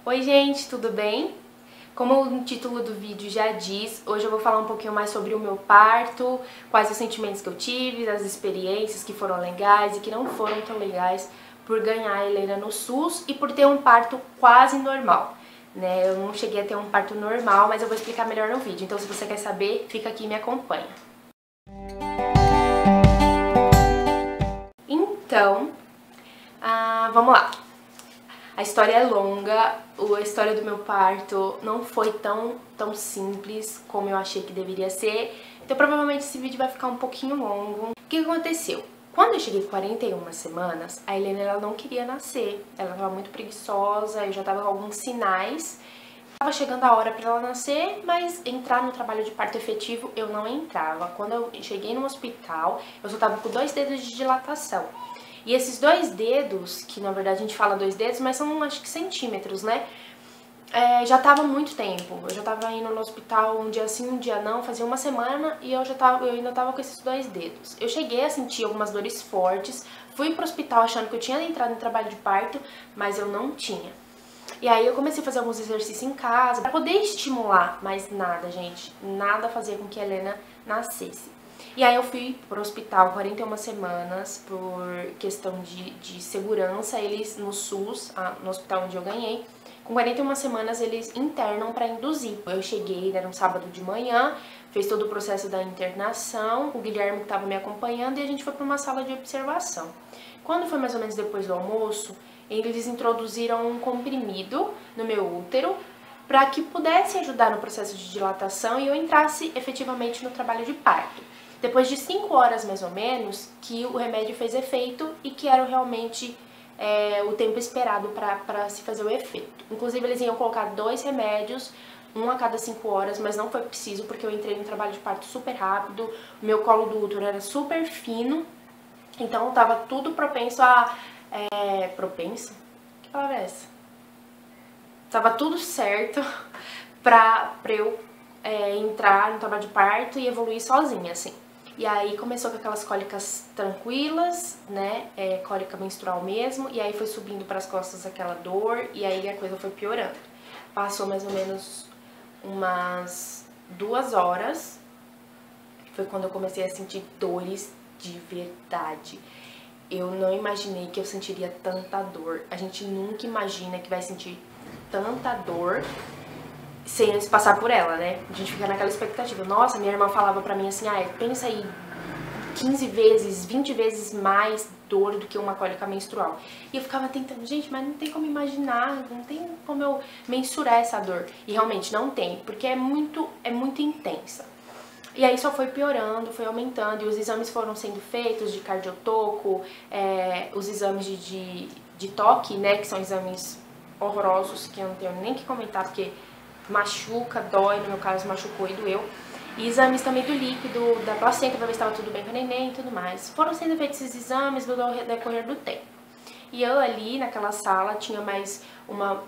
Oi gente, tudo bem? Como o título do vídeo já diz, hoje eu vou falar um pouquinho mais sobre o meu parto, quais os sentimentos que eu tive, as experiências que foram legais e que não foram tão legais por ganhar a Helena no SUS e por ter um parto quase normal, né? Eu não cheguei a ter um parto normal, mas eu vou explicar melhor no vídeo, então se você quer saber, fica aqui e me acompanha. Então, vamos lá. A história é longa, a história do meu parto não foi tão simples como eu achei que deveria ser, então provavelmente esse vídeo vai ficar um pouquinho longo. O que aconteceu? Quando eu cheguei 41 semanas, a Helena ela não queria nascer, ela estava muito preguiçosa, eu já estava com alguns sinais. Estava chegando a hora para ela nascer, mas entrar no trabalho de parto efetivo eu não entrava. Quando eu cheguei no hospital, eu só estava com 2 dedos de dilatação. E esses 2 dedos, que na verdade a gente fala 2 dedos, mas são acho que centímetros, né? Já tava muito tempo. Eu já tava indo no hospital um dia sim, um dia não, fazia uma semana e eu ainda tava com esses 2 dedos. Eu cheguei a sentir algumas dores fortes, fui pro hospital achando que eu tinha entrado no trabalho de parto, mas eu não tinha. E aí eu comecei a fazer alguns exercícios em casa pra poder estimular, mas nada, gente, nada fazia com que a Helena nascesse. E aí eu fui pro hospital 41 semanas por questão de segurança, eles no SUS, no hospital onde eu ganhei, com 41 semanas eles internam pra induzir. Eu cheguei, era um sábado de manhã, fez todo o processo da internação, o Guilherme que tava me acompanhando e a gente foi pra uma sala de observação. Quando foi mais ou menos depois do almoço, eles introduziram um comprimido no meu útero para que pudesse ajudar no processo de dilatação e eu entrasse efetivamente no trabalho de parto. Depois de 5 horas mais ou menos, que o remédio fez efeito e que era realmente o tempo esperado para se fazer o efeito. Inclusive eles iam colocar 2 remédios, um a cada 5 horas, mas não foi preciso porque eu entrei no trabalho de parto super rápido, o meu colo do útero era super fino, então tava tudo propenso a... propenso? Que palavra é essa? Tava tudo certo pra eu entrar no trabalho de parto e evoluir sozinha, assim. E aí começou com aquelas cólicas tranquilas, né, cólica menstrual mesmo, e aí foi subindo pras costas aquela dor, e aí a coisa foi piorando. Passou mais ou menos umas 2 horas, foi quando eu comecei a sentir dores de verdade. Eu não imaginei que eu sentiria tanta dor. A gente nunca imagina que vai sentir tanta dor sem antes passar por ela, né? A gente fica naquela expectativa. Nossa, minha irmã falava pra mim assim, pensa aí 15 vezes, 20 vezes mais dor do que uma cólica menstrual. E eu ficava tentando, gente, mas não tem como imaginar, não tem como eu mensurar essa dor. E realmente não tem, porque é muito intensa. E aí só foi piorando, foi aumentando, e os exames foram sendo feitos de cardiotoco, os exames de toque, né, que são exames horrorosos, que eu não tenho nem que comentar, porque machuca, dói, no meu caso machucou e doeu. E exames também do líquido, da placenta, pra ver se estava tudo bem com a neném e tudo mais. Foram sendo feitos esses exames no decorrer do tempo. E eu ali naquela sala, tinha mais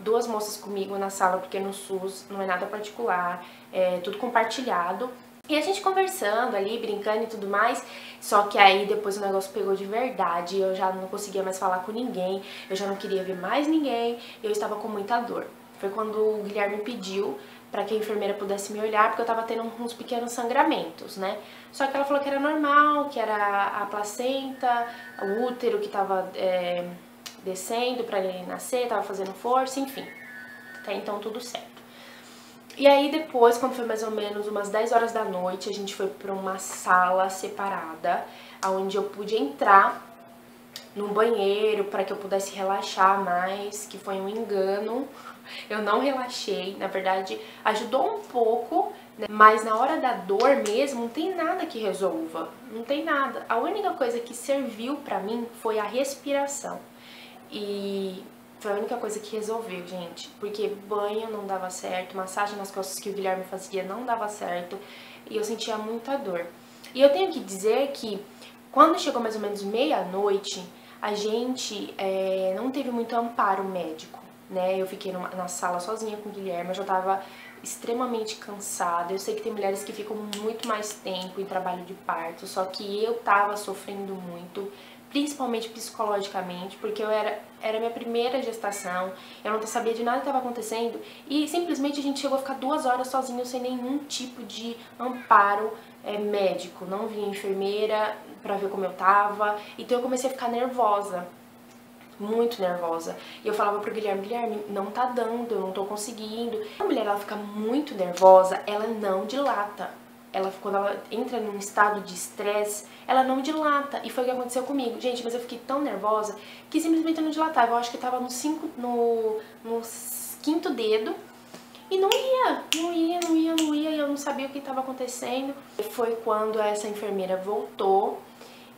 2 moças comigo na sala, porque no SUS não é nada particular, é tudo compartilhado. E a gente conversando ali, brincando e tudo mais, só que aí depois o negócio pegou de verdade, eu já não conseguia mais falar com ninguém, eu já não queria ver mais ninguém, eu estava com muita dor. Foi quando o Guilherme pediu para que a enfermeira pudesse me olhar, porque eu tava tendo uns pequenos sangramentos, né? Só que ela falou que era normal, que era a placenta, o útero que tava descendo para ele nascer, tava fazendo força, enfim. Até então tudo certo. E aí depois, quando foi mais ou menos umas 10 horas da noite, a gente foi para uma sala separada, onde eu pude entrar no banheiro para que eu pudesse relaxar mais, que foi um engano. Eu não relaxei, na verdade ajudou um pouco, né? Mas na hora da dor mesmo não tem nada que resolva, não tem nada. A única coisa que serviu pra mim foi a respiração e foi a única coisa que resolveu, gente, porque banho não dava certo, massagem nas costas que o Guilherme fazia não dava certo e eu sentia muita dor. E eu tenho que dizer que quando chegou mais ou menos meia-noite, a gente não teve muito amparo médico, né? Eu fiquei na sala sozinha com o Guilherme, eu já tava extremamente cansada. Eu sei que tem mulheres que ficam muito mais tempo em trabalho de parto, só que eu tava sofrendo muito principalmente psicologicamente, porque era minha primeira gestação, eu não sabia de nada que estava acontecendo e simplesmente a gente chegou a ficar 2 horas sozinho sem nenhum tipo de amparo médico. Não vinha enfermeira pra ver como eu tava, então eu comecei a ficar nervosa. Muito nervosa. E eu falava pro Guilherme, Guilherme, não tá dando, eu não tô conseguindo. A mulher, ela fica muito nervosa, ela não dilata. Quando ela entra num estado de estresse, ela não dilata. E foi o que aconteceu comigo. Gente, mas eu fiquei tão nervosa que simplesmente eu não dilatava. Eu acho que tava no 5º dedo. E não ia, e eu não sabia o que estava acontecendo. E foi quando essa enfermeira voltou,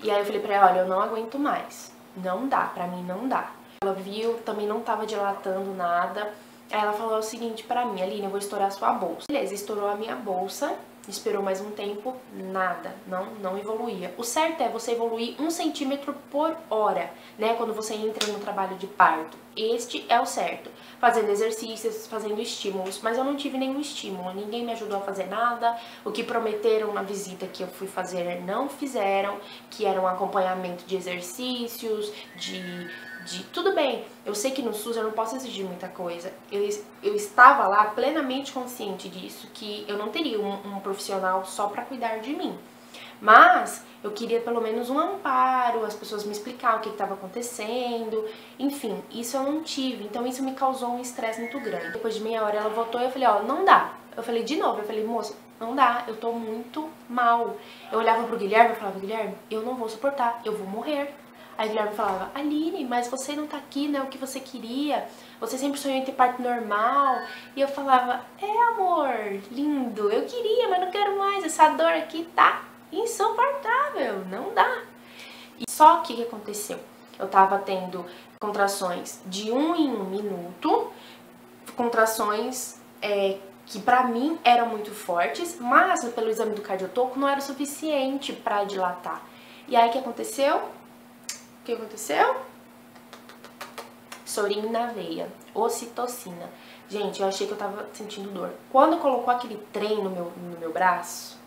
e aí eu falei pra ela, olha, eu não aguento mais. Não dá, pra mim não dá. Ela viu, também não tava dilatando nada. Aí ela falou o seguinte pra mim, Aline, eu vou estourar sua bolsa. Beleza, estourou a minha bolsa, esperou mais um tempo, nada, não evoluía. O certo é você evoluir 1 centímetro por hora, né, quando você entra no trabalho de parto. Este é o certo. Fazendo exercícios, fazendo estímulos, mas eu não tive nenhum estímulo, ninguém me ajudou a fazer nada. O que prometeram na visita que eu fui fazer não fizeram, que era um acompanhamento de exercícios, de tudo bem, eu sei que no SUS eu não posso exigir muita coisa. Eu estava lá plenamente consciente disso, que eu não teria um profissional só para cuidar de mim. Mas eu queria pelo menos um amparo, as pessoas me explicar o que estava acontecendo, enfim, isso eu não tive, então isso me causou um estresse muito grande. Depois de meia hora ela voltou e eu falei, ó, não dá. Eu falei de novo, eu falei, moça, não dá, eu tô muito mal. Eu olhava pro Guilherme e falava, Guilherme, eu não vou suportar, eu vou morrer. Aí o Guilherme falava, Aline, mas você não tá aqui, né, o que você queria, você sempre sonhou em ter parto normal. E eu falava, amor, lindo, eu queria, mas não quero mais, essa dor aqui tá insuportável, não dá. E só que o que aconteceu? Eu tava tendo contrações de 1 em 1 minuto, contrações que pra mim eram muito fortes, mas pelo exame do cardiotoco não era o suficiente pra dilatar. E aí o que aconteceu? O que aconteceu? Sorinho na veia, ocitocina. Gente, eu achei que eu tava sentindo dor. Quando colocou aquele trem no meu braço,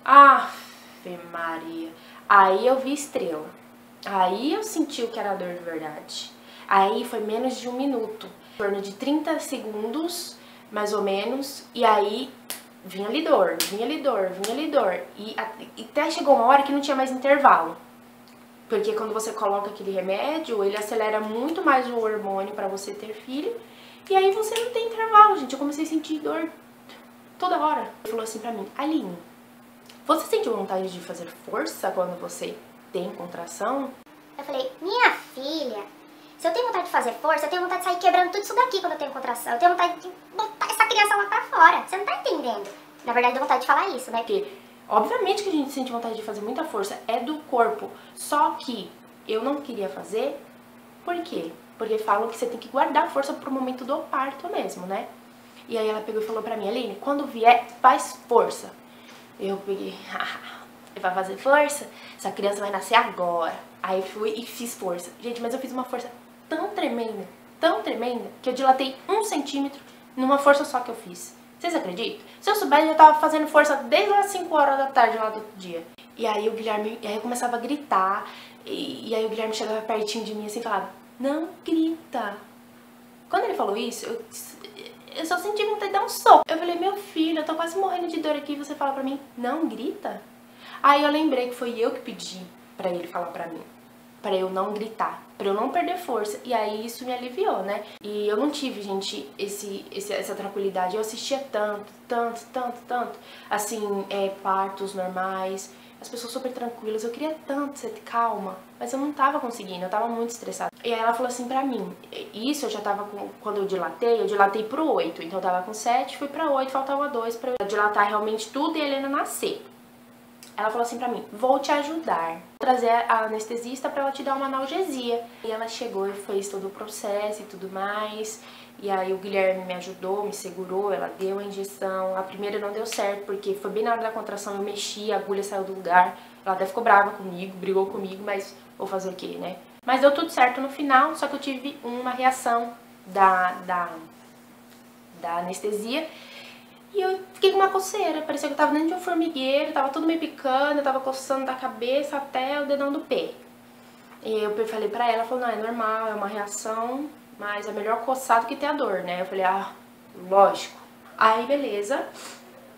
Ave Maria, aí eu vi estrela. Aí eu senti o que era dor de verdade. Aí foi menos de 1 minuto, em torno de 30 segundos, mais ou menos, e aí vinha ali dor, vinha ali dor, vinha ali dor. E até chegou uma hora que não tinha mais intervalo. Porque quando você coloca aquele remédio, ele acelera muito mais o hormônio pra você ter filho. E aí você não tem intervalo, gente. Eu comecei a sentir dor toda hora. Ele falou assim pra mim, Aline, você sente vontade de fazer força quando você tem contração? Eu falei, minha filha, se eu tenho vontade de fazer força, eu tenho vontade de sair quebrando tudo isso daqui quando eu tenho contração. Eu tenho vontade de botar essa criança lá pra fora. Você não tá entendendo. Na verdade, eu tenho vontade de falar isso, né? Porque, obviamente que a gente sente vontade de fazer muita força, é do corpo. Só que eu não queria fazer, por quê? Porque falam que você tem que guardar força pro momento do parto mesmo, né? E aí ela pegou e falou pra mim, Aline, quando vier, faz força. Eu peguei, vai fazer força? Essa criança vai nascer agora. Aí fui e fiz força. Gente, mas eu fiz uma força tão tremenda, que eu dilatei 1 centímetro numa força só que eu fiz. Vocês acreditam? Se eu soubesse, eu já tava fazendo força desde as 5 horas da tarde lá do outro dia. E aí o Guilherme, aí eu começava a gritar, e aí o Guilherme chegava pertinho de mim assim e falava, não grita. Quando ele falou isso, eu só senti vontade de dar um soco. Eu falei, meu filho, eu tô quase morrendo de dor aqui e você fala pra mim, não grita? Aí eu lembrei que foi eu que pedi pra ele falar pra mim, pra eu não gritar, pra eu não perder força. E aí isso me aliviou, né? E eu não tive, gente, essa tranquilidade. Eu assistia tanto, assim, partos normais, as pessoas super tranquilas. Eu queria tanto ser calma, mas eu não tava conseguindo, eu tava muito estressada. E aí ela falou assim pra mim, isso eu já tava com, quando eu dilatei pro 8, então eu tava com 7, fui pra 8, faltava 2 pra eu dilatar realmente tudo e a Helena nascer. Ela falou assim pra mim, vou te ajudar, vou trazer a anestesista pra ela te dar uma analgesia. E ela chegou e fez todo o processo e tudo mais. E aí o Guilherme me ajudou, me segurou, ela deu a injeção. A primeira não deu certo, porque foi bem na hora da contração, eu mexi, a agulha saiu do lugar. Ela até ficou brava comigo, brigou comigo, mas vou fazer o quê, né? Mas deu tudo certo no final, só que eu tive uma reação da anestesia. E eu fiquei com uma coceira, parecia que eu tava dentro de um formigueiro, tava tudo me picando, eu tava coçando da cabeça até o dedão do pé. E eu falei pra ela, falou, não, é normal, é uma reação, mas é melhor coçar do que ter a dor, né? Eu falei, ah, lógico. Aí, beleza.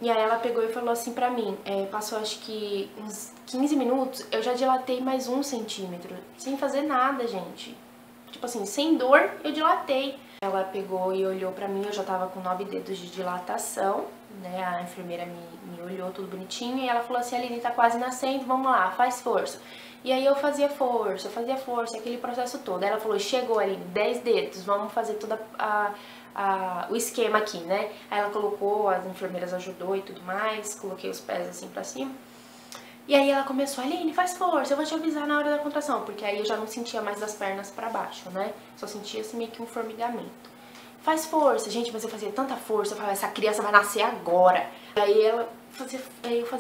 E aí ela pegou e falou assim pra mim, passou acho que uns 15 minutos, eu já dilatei mais 1 centímetro, sem fazer nada, gente. Tipo assim, sem dor, eu dilatei. Ela pegou e olhou pra mim, eu já tava com 9 dedos de dilatação, né? A enfermeira me olhou tudo bonitinho e ela falou assim, Aline, tá quase nascendo, vamos lá, faz força. E aí eu fazia força, aquele processo todo. Aí ela falou, chegou, Aline, 10 dedos, vamos fazer toda o esquema aqui, né? Aí ela colocou, as enfermeiras ajudou e tudo mais, coloquei os pés assim pra cima. E aí ela começou, Aline, faz força, eu vou te avisar na hora da contração, porque aí eu já não sentia mais das pernas pra baixo, né? Só sentia assim meio que um formigamento. Faz força, gente, mas eu fazia tanta força, eu falava, essa criança vai nascer agora. Aí eu fazia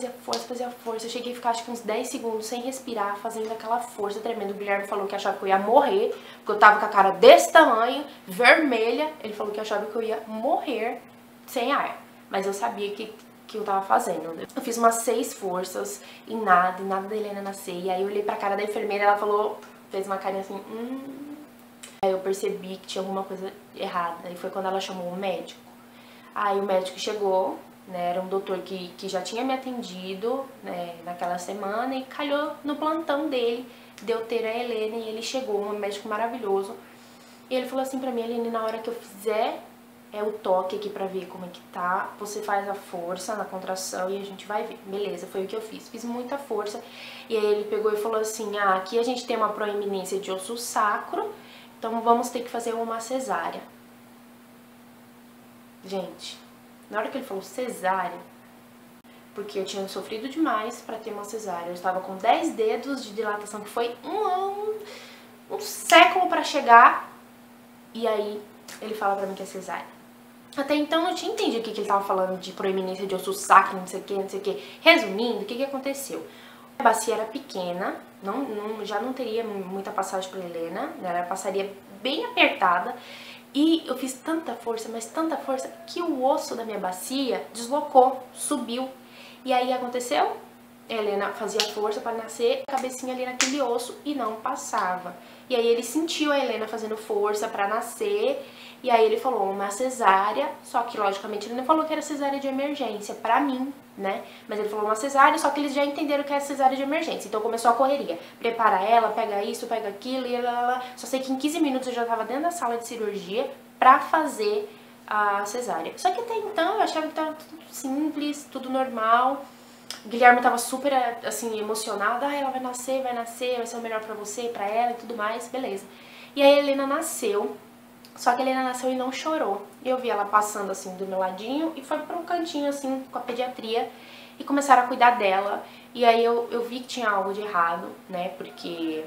força, eu cheguei a ficar acho que uns 10 segundos sem respirar, fazendo aquela força tremenda. O Guilherme falou que achava que eu ia morrer, porque eu tava com a cara desse tamanho, vermelha. Ele falou que achava que eu ia morrer sem ar, mas eu sabia que eu tava fazendo. Eu fiz umas 6 forças e nada da Helena nascer. E aí eu olhei pra cara da enfermeira, ela falou, fez uma carinha assim, Aí eu percebi que tinha alguma coisa errada. E foi quando ela chamou o médico. Aí o médico chegou, né, era um doutor que já tinha me atendido, né, naquela semana e calhou no plantão dele de eu ter a Helena e ele chegou, um médico maravilhoso. E ele falou assim pra mim, Helena, na hora que eu fizer o toque aqui pra ver como é que tá, você faz a força na contração e a gente vai ver. Beleza, foi o que eu fiz. Fiz muita força. E aí ele pegou e falou assim, aqui a gente tem uma proeminência de osso sacro, então vamos ter que fazer uma cesárea. Gente, na hora que ele falou cesárea, porque eu tinha sofrido demais pra ter uma cesárea, eu estava com 10 dedos de dilatação, que foi um século pra chegar, e aí ele fala pra mim que é cesárea. Até então eu não tinha entendido o que ele tava falando de proeminência de osso sacro, não sei o que. Resumindo, o que aconteceu? A bacia era pequena, já não teria muita passagem pra Helena, né? Ela passaria bem apertada. E eu fiz tanta força, mas tanta força, que o osso da minha bacia deslocou, subiu. E aí aconteceu? A Helena fazia força para nascer, a cabecinha ali naquele osso e não passava. E aí ele sentiu a Helena fazendo força para nascer, e aí ele falou uma cesárea, só que logicamente ele não falou que era cesárea de emergência pra mim, né? Mas ele falou uma cesárea, só que eles já entenderam que era cesárea de emergência. Então começou a correria. Prepara ela, pega isso, pega aquilo, e lá. Só sei que em 15 minutos eu já tava dentro da sala de cirurgia pra fazer a cesárea. Só que até então eu achava que tava tudo simples, tudo normal. O Guilherme tava super, assim, emocionado. Ela vai nascer, vai ser o melhor pra você, pra ela e tudo mais, beleza. E aí a Helena nasceu. Só que a Helena nasceu e não chorou. Eu vi ela passando assim do meu ladinho e foi para um cantinho assim com a pediatria e começaram a cuidar dela. E aí eu vi que tinha algo de errado, né? Porque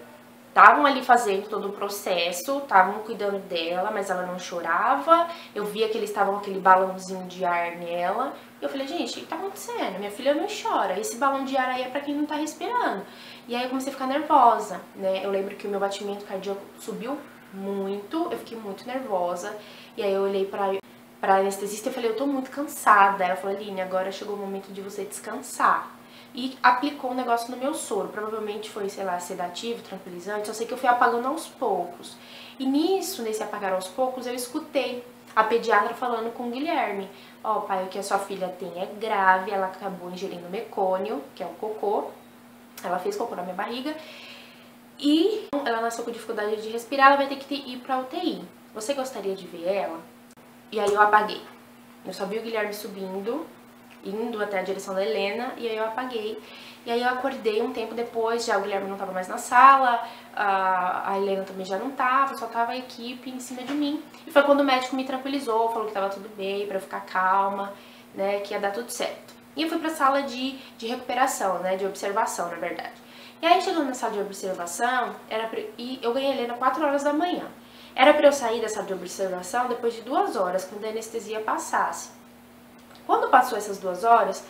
estavam ali fazendo todo o processo, estavam cuidando dela, mas ela não chorava. Eu via que eles estavam com aquele balãozinho de ar nela. E eu falei, gente, o que tá acontecendo? Minha filha não chora. Esse balão de ar aí é pra quem não tá respirando. E aí eu comecei a ficar nervosa, né? Eu lembro que o meu batimento cardíaco subiu muito, eu fiquei muito nervosa. E aí eu olhei pra anestesista e falei, eu tô muito cansada. Ela falou, Aline, agora chegou o momento de você descansar. E aplicou um negócio no meu soro. Provavelmente foi, sei lá, sedativo, tranquilizante. Só sei que eu fui apagando aos poucos. E nesse apagar aos poucos, eu escutei a pediatra falando com o Guilherme. Ó, pai, o que a sua filha tem é grave. Ela acabou ingerindo mecônio, que é um cocô. Ela fez cocô na minha barriga. E ela nasceu com dificuldade de respirar, ela vai ter que ir pra UTI. Você gostaria de ver ela? E aí eu apaguei. Eu só vi o Guilherme subindo, indo até a direção da Helena, e aí eu apaguei. E aí eu acordei um tempo depois, já o Guilherme não tava mais na sala, a Helena também já não tava, só tava a equipe em cima de mim. E foi quando o médico me tranquilizou, falou que tava tudo bem, pra eu ficar calma, né, que ia dar tudo certo. E eu fui pra sala de recuperação, né, de observação, na verdade. E aí, chegando na sala de observação, e eu ganhei a Helena 4 horas da manhã. Era pra eu sair da sala de observação depois de 2 horas, quando a anestesia passasse. Quando passou essas 2 horas,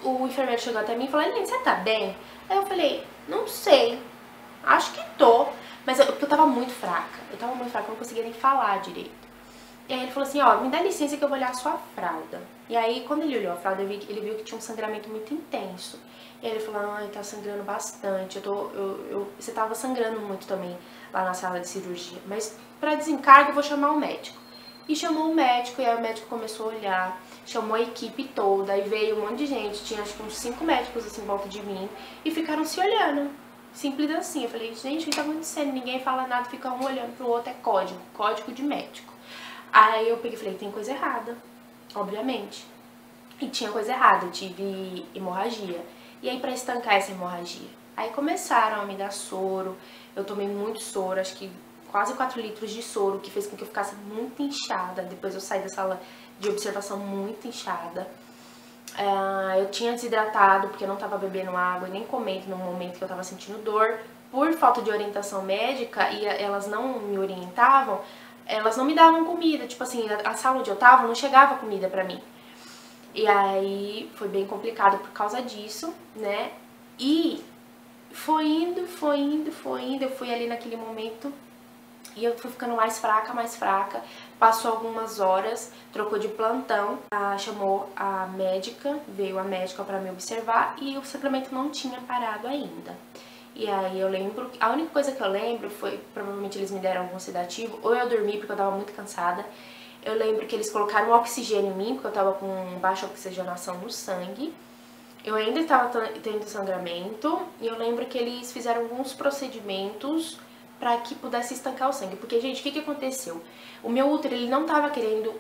o enfermeiro chegou até mim e falou, Helena, você tá bem? Aí eu falei, não sei, acho que tô. Mas eu tava muito fraca, eu não conseguia nem falar direito. E aí ele falou assim, ó, me dá licença que eu vou olhar a sua fralda. E aí, quando ele olhou a fralda, ele viu que tinha um sangramento muito intenso. E aí ele falou, ai, tá sangrando bastante, você tava sangrando muito também lá na sala de cirurgia. Mas pra desencargo eu vou chamar o médico. E chamou o médico, e aí o médico começou a olhar, chamou a equipe toda, aí veio um monte de gente, tinha acho que uns 5 médicos assim em volta de mim, e ficaram se olhando. Simples assim. Eu falei, gente, o que tá acontecendo? Ninguém fala nada, fica um olhando pro outro, é código de médico. Aí eu peguei e falei, tem coisa errada, obviamente. E tinha coisa errada, eu tive hemorragia. E aí pra estancar essa hemorragia? Aí começaram a me dar soro, eu tomei muito soro, acho que quase 4 litros de soro, que fez com que eu ficasse muito inchada. Depois eu saí da sala de observação muito inchada. Eu tinha desidratado porque eu não tava bebendo água e nem comendo no momento que eu tava sentindo dor. Por falta de orientação médica, e elas não me orientavam, elas não me davam comida. Tipo assim, a sala onde eu tava não chegava comida pra mim. E aí foi bem complicado por causa disso, né? E foi indo. Eu fui ali naquele momento e eu fui ficando mais fraca. Passou algumas horas, trocou de plantão, chamou a médica, veio a médica pra me observar e o sangramento não tinha parado ainda. E aí eu lembro, a única coisa que eu lembro foi, provavelmente eles me deram algum sedativo, ou eu dormi porque eu tava muito cansada. Eu lembro que eles colocaram oxigênio em mim, porque eu tava com baixa oxigenação no sangue. Eu ainda estava tendo sangramento, e eu lembro que eles fizeram alguns procedimentos para que pudesse estancar o sangue. Porque, gente, o que aconteceu? O meu útero, ele não tava querendo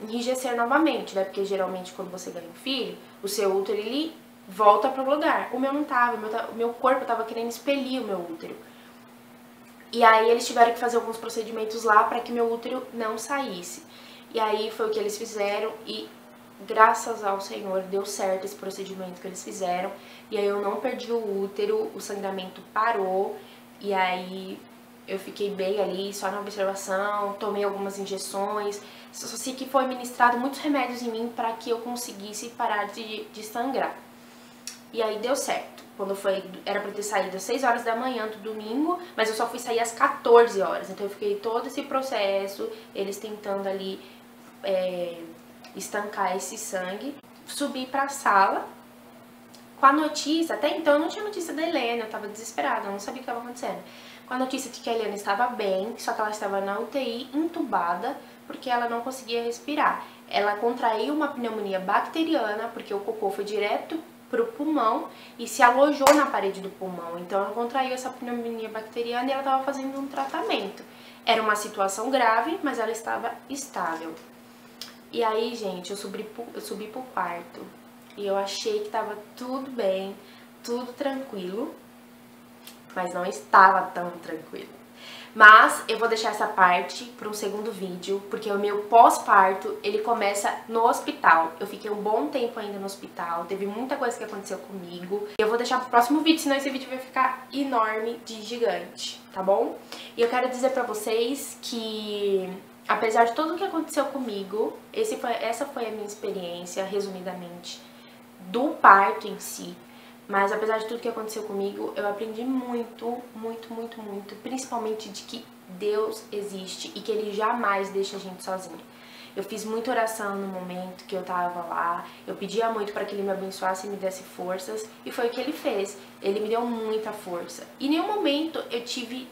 enrijecer novamente, né? Porque geralmente quando você ganha um filho, o seu útero, ele volta pro lugar. O meu não tava, o meu corpo tava querendo expelir o meu útero. E aí eles tiveram que fazer alguns procedimentos lá para que meu útero não saísse. E aí foi o que eles fizeram e graças ao Senhor deu certo esse procedimento que eles fizeram. E aí eu não perdi o útero, o sangramento parou. E aí eu fiquei bem ali, só na observação, tomei algumas injeções. Só sei que foi ministrado muitos remédios em mim para que eu conseguisse parar de sangrar. E aí deu certo. Quando era pra ter saído às 6 horas da manhã do domingo, mas eu só fui sair às 14 horas. Então eu fiquei todo esse processo, eles tentando ali estancar esse sangue. Subi pra sala com a notícia, até então eu não tinha notícia da Helena, eu tava desesperada, eu não sabia o que estava acontecendo. Com a notícia de que a Helena estava bem, só que ela estava na UTI, entubada, porque ela não conseguia respirar. Ela contraiu uma pneumonia bacteriana, porque o cocô foi direto pro pulmão e se alojou na parede do pulmão. Então ela contraiu essa pneumonia bacteriana e ela estava fazendo um tratamento. Era uma situação grave, mas ela estava estável. E aí, gente, eu subi pro quarto e eu achei que estava tudo bem, tudo tranquilo, mas não estava tão tranquilo. Mas eu vou deixar essa parte para um segundo vídeo, porque o meu pós-parto, ele começa no hospital. Eu fiquei um bom tempo ainda no hospital, teve muita coisa que aconteceu comigo. Eu vou deixar pro próximo vídeo, senão esse vídeo vai ficar enorme de gigante, tá bom? E eu quero dizer pra vocês que, apesar de tudo o que aconteceu comigo, essa foi a minha experiência, resumidamente, do parto em si. Mas apesar de tudo que aconteceu comigo, eu aprendi muito, principalmente de que Deus existe e que Ele jamais deixa a gente sozinho. Eu fiz muita oração no momento que eu tava lá, eu pedia muito para que Ele me abençoasse e me desse forças, e foi o que Ele fez. Ele me deu muita força. E em nenhum momento eu tive,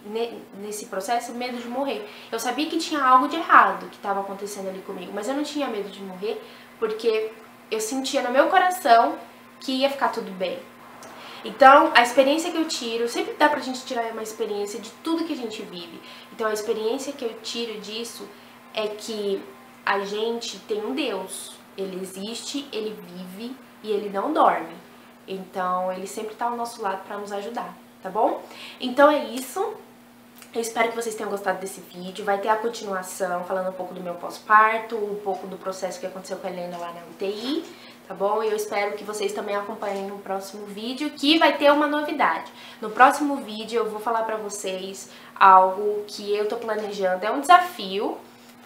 nesse processo, medo de morrer. Eu sabia que tinha algo de errado que estava acontecendo ali comigo, mas eu não tinha medo de morrer, porque eu sentia no meu coração que ia ficar tudo bem. Então, a experiência que eu tiro, sempre dá pra gente tirar uma experiência de tudo que a gente vive. Então, a experiência que eu tiro disso é que a gente tem um Deus. Ele existe, Ele vive e Ele não dorme. Então, Ele sempre tá ao nosso lado pra nos ajudar, tá bom? Então é isso. Eu espero que vocês tenham gostado desse vídeo. Vai ter a continuação, falando um pouco do meu pós-parto, um pouco do processo que aconteceu com a Helena lá na UTI. Tá bom? E eu espero que vocês também acompanhem no próximo vídeo, que vai ter uma novidade. No próximo vídeo eu vou falar pra vocês algo que eu tô planejando. É um desafio,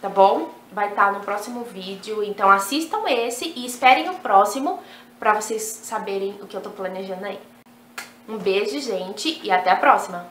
tá bom? Vai estar no próximo vídeo. Então assistam esse e esperem o próximo pra vocês saberem o que eu tô planejando aí. Um beijo, gente, e até a próxima!